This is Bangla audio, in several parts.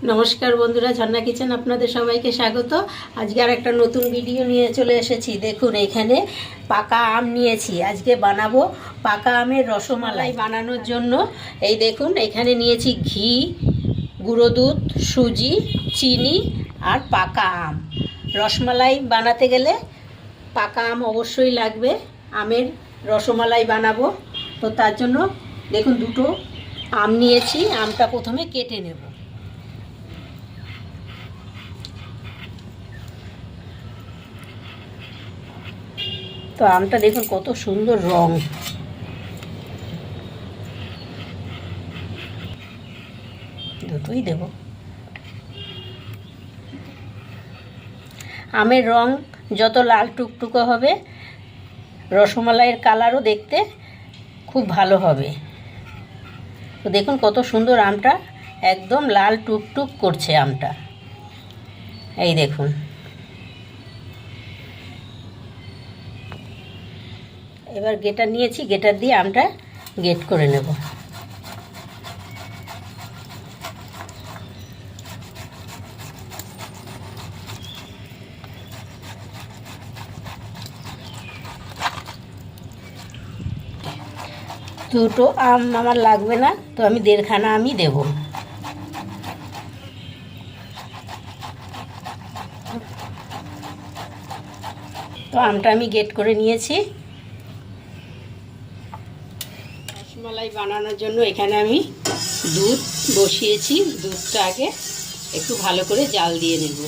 নমস্কার বন্ধুরা, ঝর্ণা কিচেন আপনাদের সবাইকে স্বাগত। আজকে আর একটা নতুন ভিডিও নিয়ে চলে এসেছি। দেখুন, এখানে পাকা আম নিয়েছি। আজকে বানাবো পাকা আমের রসমালাই। বানানোর জন্য এই দেখুন, এখানে নিয়েছি ঘি, গুঁড়ো দুধ, সুজি, চিনি আর পাকা আম। রসমালাই বানাতে গেলে পাকা আম অবশ্যই লাগবে। আমের রসমালাই বানাবো, তো তার জন্য দেখুন দুটো আম নিয়েছি। আমটা প্রথমে কেটে নেব। তো আমটা দেখুন কত সুন্দর রং। দুটোই দেব। আমের রং যত লাল টুকটুকো হবে, রসমালাইয়ের কালারও দেখতে খুব ভালো হবে। তো দেখুন কত সুন্দর আমটা একদম লাল টুকটুক করছে আমটা। এই দেখুন, এবার গেটার নিয়েছি, গেটার দিয়ে আমটা গেট করে নেব। দুটো আম আমার লাগবে না, তো আমি দেড়খানা আমই দেব। তো আমটা আমি গেট করে নিয়েছি। রসমালাই বানানোর জন্য এখানে আমি দুধ বসিয়েছি। দুধটা আগে একটু ভালো করে জাল দিয়ে নেব।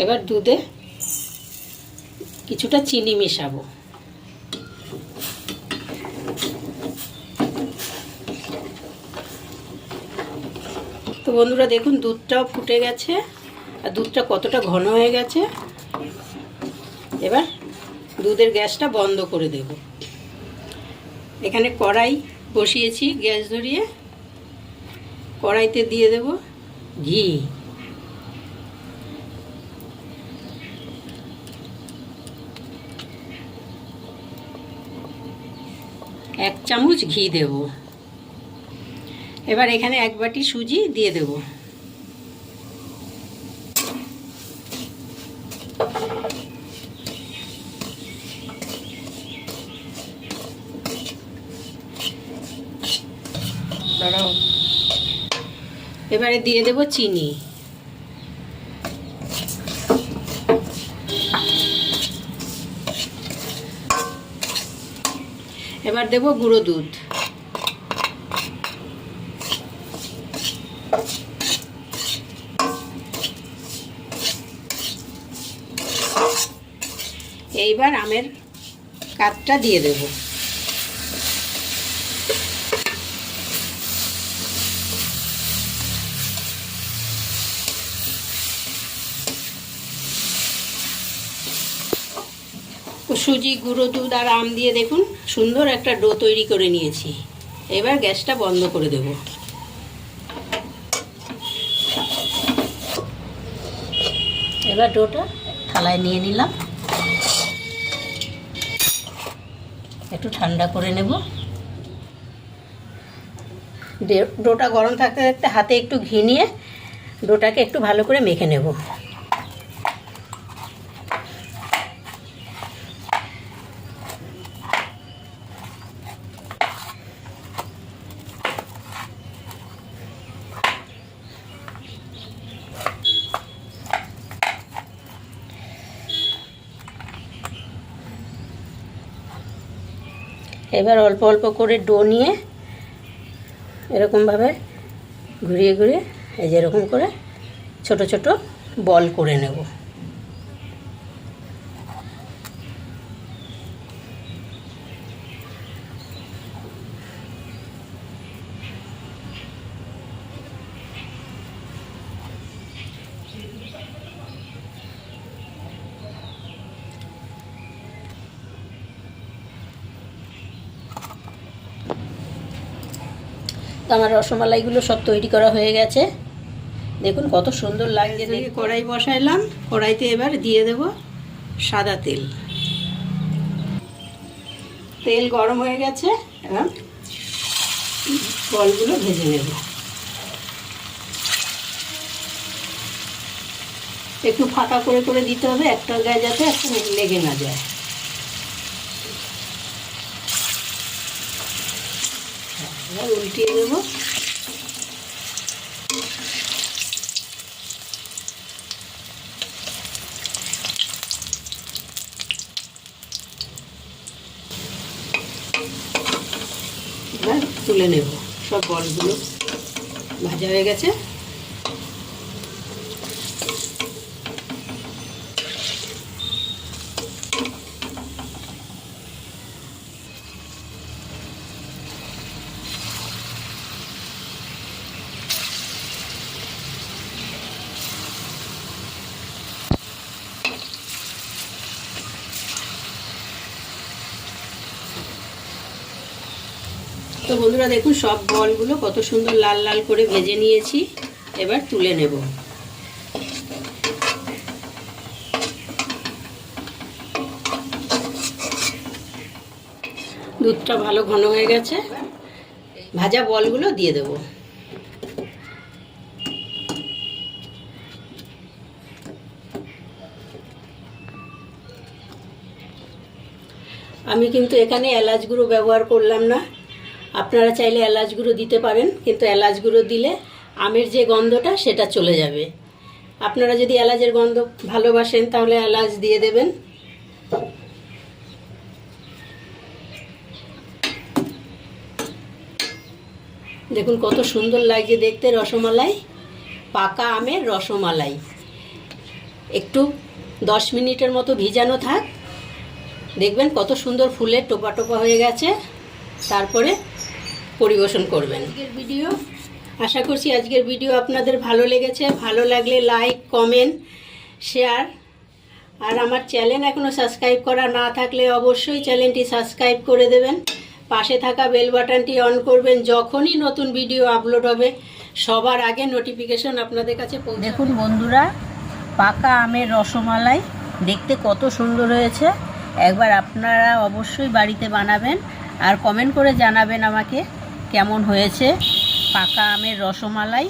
এবার দুধে কিছুটা চিনি মেশাবো। তো বন্ধুরা দেখুন, দুধটাও ফুটে গেছে আর দুধটা কতটা ঘন হয়ে গেছে। এবার দুধের গ্যাসটা বন্ধ করে দেব। এখানে কড়াই বসিয়েছি, গ্যাস ধরিয়ে কড়াইতে দিয়ে দেব ঘি। এক চামচ ঘি দেব। এবার এখানে এক বাটি সুজি দিয়ে দেব। এবারে দিয়ে দেব চিনি। এবার দেব গুঁড়ো দুধ। এইবার আমের কাঠটা দিয়ে দেব। সুজি, গুঁড়ো দুধ আর আম দিয়ে দেখুন সুন্দর একটা ডো তৈরি করে নিয়েছি। এবার গ্যাসটা বন্ধ করে দেব। এবার ডোটা থালায় নিয়ে নিলাম, একটু ঠান্ডা করে নেব। ডোটা গরম থাকতে থাকতে হাতে একটু ঘি নিয়ে ডোটাকে একটু ভালো করে মেখে নেব। এবার অল্প অল্প করে ডো নিয়ে এরকমভাবে ঘুরিয়ে ঘুরিয়ে এই যে এরকম করে ছোট ছোট বল করে নেব। তো আমার রসমালাইগুলো সব তৈরি করা হয়ে গেছে। দেখুন কত সুন্দর লাগছে। কড়াই বসাইলাম, কড়াইতে এবার দিয়ে দেব সাদা তেল। তেল গরম হয়ে গেছে। এবার বলগুলো ভেজে নেব। একটু ফাঁকা করে করে দিতে হবে, একটা গায়ে যাতে একটা লেগে না যায়। এবার উল্টিয়ে দেবো। এবার তুলে নেব। সব বলগুলো ভাজা হয়ে গেছে। তো বন্ধুরা দেখুন, সব বলগুলো কত সুন্দর লাল লাল করে ভেজে নিয়েছি। এবার তুলে নেব। দুধটা ভালো ঘন হয়ে গেছে। ভাজা বলগুলো দিয়ে দেব। আমি কিন্তু এখানে এলাচ গুঁড়ো ব্যবহার করলাম না। আপনারা চাইলে এলাচ গুঁড়ো দিতে পারেন, কিন্তু এলাচ গুঁড়ো দিলে আমের যে গন্ধটা সেটা চলে যাবে। আপনারা যদি এলাচের গন্ধ ভালোবাসেন তাহলে এলাচ দিয়ে দেবেন। দেখুন কত সুন্দর লাগছে দেখতে রসমালাই, পাকা আমের রসমালাই। একটু 10 মিনিটের মতো ভিজানো থাক, দেখবেন কত সুন্দর ফুলের টোপা টোপা হয়ে গেছে। তারপরে পরিবেশন করবেন। আজকের ভিডিও, আশা করছি আজকের ভিডিও আপনাদের ভালো লেগেছে। ভালো লাগলে লাইক, কমেন্ট, শেয়ার। আর আমার চ্যানেল এখনও সাবস্ক্রাইব করা না থাকলে অবশ্যই চ্যানেলটি সাবস্ক্রাইব করে দেবেন। পাশে থাকা বেল বাটনটি অন করবেন। যখনই নতুন ভিডিও আপলোড হবে সবার আগে নোটিফিকেশন আপনাদের কাছে পৌঁছাবে। দেখুন বন্ধুরা, পাকা আমের রসমালাই দেখতে কত সুন্দর হয়েছে। একবার আপনারা অবশ্যই বাড়িতে বানাবেন আর কমেন্ট করে জানাবেন আমাকে কেমন হয়েছে পাকা আমের রসমালাই।